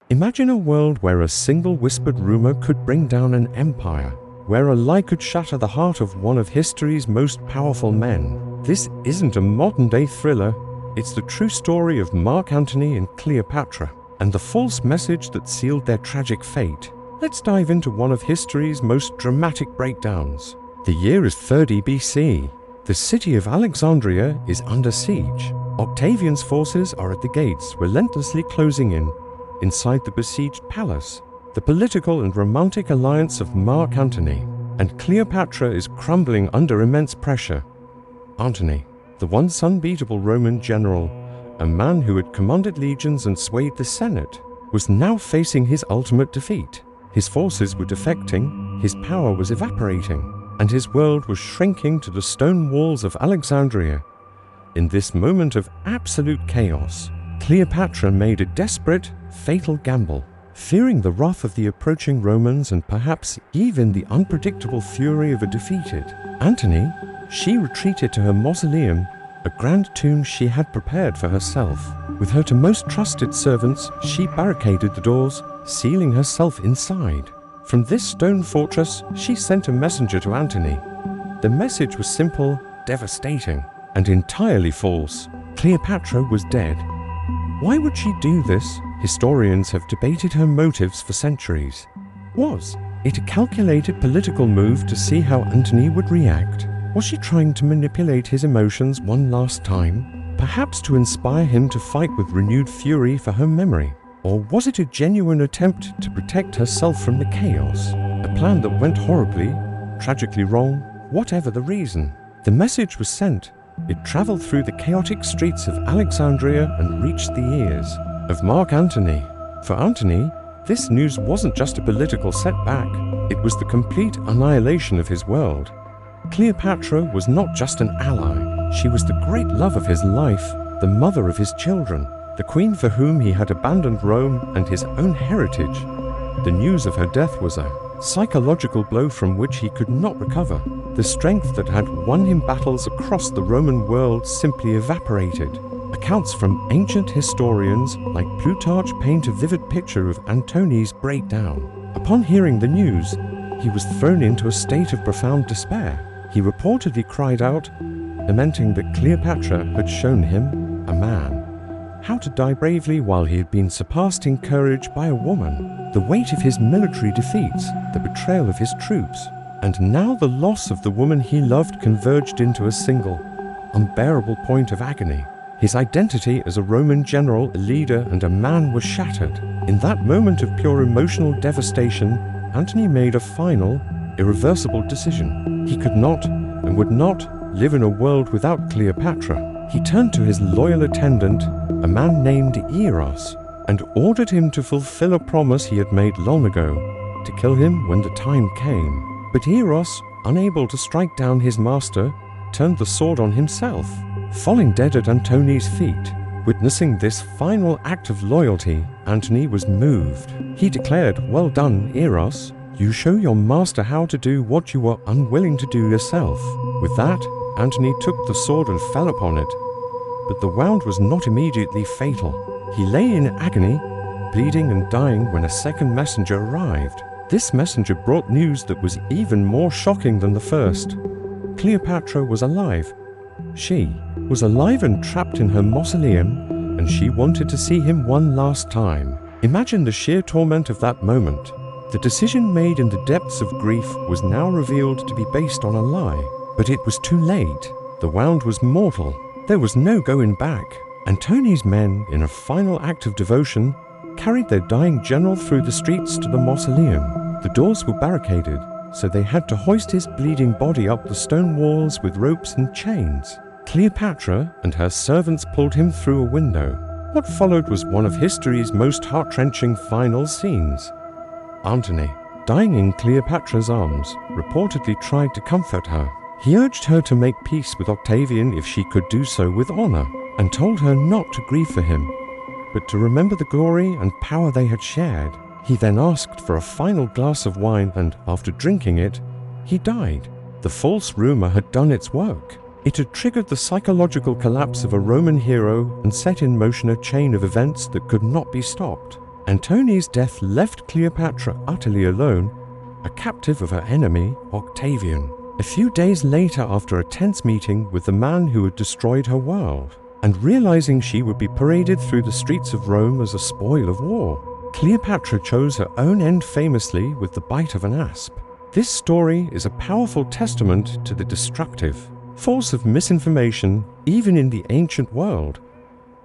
Imagine a world where a single whispered rumor could bring down an empire, where a lie could shatter the heart of one of history's most powerful men. This isn't a modern-day thriller, it's the true story of Mark Antony and Cleopatra, and the false message that sealed their tragic fate. Let's dive into one of history's most dramatic breakdowns. The year is 30 BC. The city of Alexandria is under siege. Octavian's forces are at the gates, relentlessly closing in. Inside the besieged palace, the political and romantic alliance of Mark Antony and Cleopatra is crumbling under immense pressure. Antony, the once unbeatable Roman general, a man who had commanded legions and swayed the Senate, was now facing his ultimate defeat. His forces were defecting, his power was evaporating, and his world was shrinking to the stone walls of Alexandria. In this moment of absolute chaos, Cleopatra made a desperate, fatal gamble. Fearing the wrath of the approaching Romans and perhaps even the unpredictable fury of a defeated Antony, she retreated to her mausoleum, a grand tomb she had prepared for herself. With her two most trusted servants, she barricaded the doors, sealing herself inside. From this stone fortress, she sent a messenger to Antony. The message was simple, devastating, and entirely false. Cleopatra was dead. Why would she do this? Historians have debated her motives for centuries. Was it a calculated political move to see how Antony would react? Was she trying to manipulate his emotions one last time, perhaps to inspire him to fight with renewed fury for her memory? Or was it a genuine attempt to protect herself from the chaos? A plan that went horribly, tragically wrong, whatever the reason. The message was sent. It traveled through the chaotic streets of Alexandria and reached the ears of Mark Antony. For Antony, this news wasn't just a political setback, it was the complete annihilation of his world. Cleopatra was not just an ally, she was the great love of his life, the mother of his children, the queen for whom he had abandoned Rome and his own heritage. The news of her death was a psychological blow from which he could not recover. The strength that had won him battles across the Roman world simply evaporated. Accounts from ancient historians like Plutarch paint a vivid picture of Antony's breakdown. Upon hearing the news, he was thrown into a state of profound despair. He reportedly cried out, lamenting that Cleopatra had shown him, a man, how to die bravely while he had been surpassed in courage by a woman. The weight of his military defeats, the betrayal of his troops, and now the loss of the woman he loved converged into a single, unbearable point of agony. His identity as a Roman general, a leader, and a man was shattered. In that moment of pure emotional devastation, Antony made a final, irreversible decision. He could not, and would not, live in a world without Cleopatra. He turned to his loyal attendant, a man named Eros, and ordered him to fulfill a promise he had made long ago, to kill him when the time came. But Eros, unable to strike down his master, turned the sword on himself, falling dead at Antony's feet. Witnessing this final act of loyalty, Antony was moved. He declared, "Well done, Eros. You show your master how to do what you were unwilling to do yourself." With that, Antony took the sword and fell upon it. But the wound was not immediately fatal. He lay in agony, bleeding and dying when a second messenger arrived. This messenger brought news that was even more shocking than the first. Cleopatra was alive. She was alive and trapped in her mausoleum, and she wanted to see him one last time. Imagine the sheer torment of that moment. The decision made in the depths of grief was now revealed to be based on a lie. But it was too late. The wound was mortal. There was no going back. Antony's men, in a final act of devotion, carried their dying general through the streets to the mausoleum. The doors were barricaded, so they had to hoist his bleeding body up the stone walls with ropes and chains. Cleopatra and her servants pulled him through a window. What followed was one of history's most heart-wrenching final scenes. Antony, dying in Cleopatra's arms, reportedly tried to comfort her. He urged her to make peace with Octavian if she could do so with honor, and told her not to grieve for him, but to remember the glory and power they had shared. He then asked for a final glass of wine, and after drinking it, he died. The false rumor had done its work. It had triggered the psychological collapse of a Roman hero and set in motion a chain of events that could not be stopped. Antony's death left Cleopatra utterly alone, a captive of her enemy, Octavian. A few days later, after a tense meeting with the man who had destroyed her world, and realizing she would be paraded through the streets of Rome as a spoil of war, Cleopatra chose her own end famously with the bite of an asp. This story is a powerful testament to the destructive force of misinformation even in the ancient world.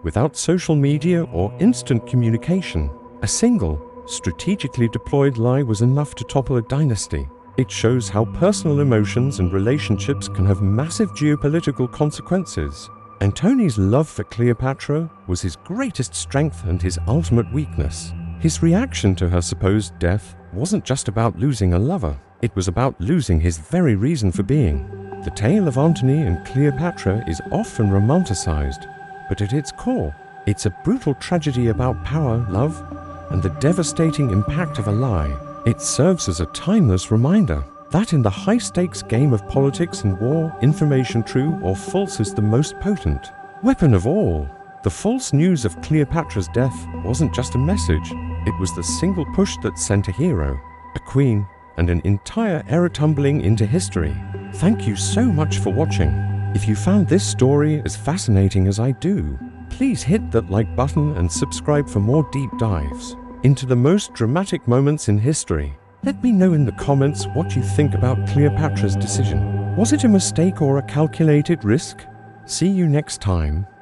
Without social media or instant communication, a single, strategically deployed lie was enough to topple a dynasty. It shows how personal emotions and relationships can have massive geopolitical consequences. Antony's love for Cleopatra was his greatest strength and his ultimate weakness. His reaction to her supposed death wasn't just about losing a lover, it was about losing his very reason for being. The tale of Antony and Cleopatra is often romanticized, but at its core, it's a brutal tragedy about power, love, and the devastating impact of a lie. It serves as a timeless reminder that in the high-stakes game of politics and war, information, true or false, is the most potent weapon of all. The false news of Cleopatra's death wasn't just a message, it was the single push that sent a hero, a queen, and an entire era tumbling into history. Thank you so much for watching. If you found this story as fascinating as I do, please hit that like button and subscribe for more deep dives into the most dramatic moments in history. Let me know in the comments what you think about Cleopatra's decision. Was it a mistake or a calculated risk? See you next time.